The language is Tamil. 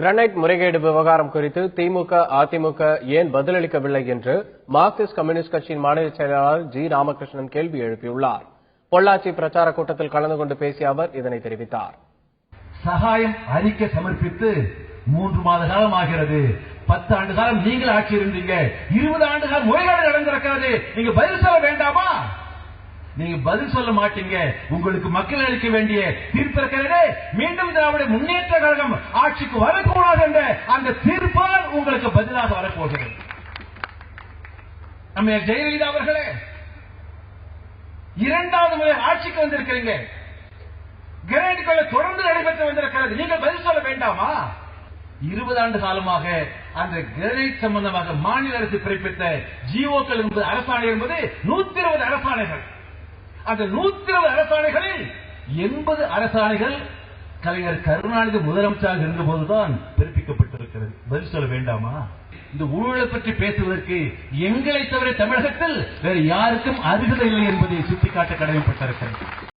கிரனைட் முறைகேடு விவகாரம் குறித்து திமுக, அதிமுக ஏன் பதிலளிக்கவில்லை என்று மார்க்சிஸ்ட் கம்யூனிஸ்ட் கட்சியின் மாநில செயலாளர் ஜி. ராமகிருஷ்ணன் கேள்வி எழுப்பியுள்ளார். பொள்ளாச்சி பிரச்சார கூட்டத்தில் கலந்து கொண்டு பேசிய அவர் இதனை தெரிவித்தார். சகாயம் அறிக்கை சமர்ப்பித்து 3 மாத காலம் ஆகிறது. 10 ஆண்டு காலம் நீங்கள் ஆட்சி இருந்தீங்க. 20 ஆண்டு காலம் முறைகேடு நடந்திருக்கிறது. நீங்க பதில் சொல்ல வேண்டாமா? நீங்க பதில் சொல்ல மாட்டீங்க. உங்களுக்கு மக்கள் அளிக்க வேண்டிய தீர்ப்பு இருக்கிறது. மீண்டும் திராவிட முன்னேற்ற கழகம் ஆட்சிக்கு வரக்கூடாது என்ற அந்த தீர்ப்பால் உங்களுக்கு பதிலாக வரப்போகிறது. நம்ம ஜெயலலிதா அவர்களே 2வது முறை ஆட்சிக்கு வந்திருக்கிறீங்க. கிரனைட் கொலை தொடர்ந்து நடைபெற்று வந்திருக்கிறது. நீங்கள் பதில் சொல்ல வேண்டாமா? 20 ஆண்டு காலமாக அந்த கிரனைட் சம்பந்தமாக மாநில அரசு பிறப்பித்த ஜிஓக்கள் என்பது அரசாணை என்பது 120 அரசாணைகள். அந்த 120 அரசாணைகளில் 80 அரசாணைகள் கலைஞர் கருணாநிதி முதலமைச்சராக இருந்தபோதுதான் பிறப்பிக்கப்பட்டிருக்கிறது. பதில் சொல்ல வேண்டாமா? இந்த ஊழலை பற்றி பேசுவதற்கு எங்களை தவிர தமிழகத்தில் வேறு யாருக்கும் அருகதை இல்லை என்பதை சுட்டிக்காட்ட கடமைப்பட்டிருக்கிறது.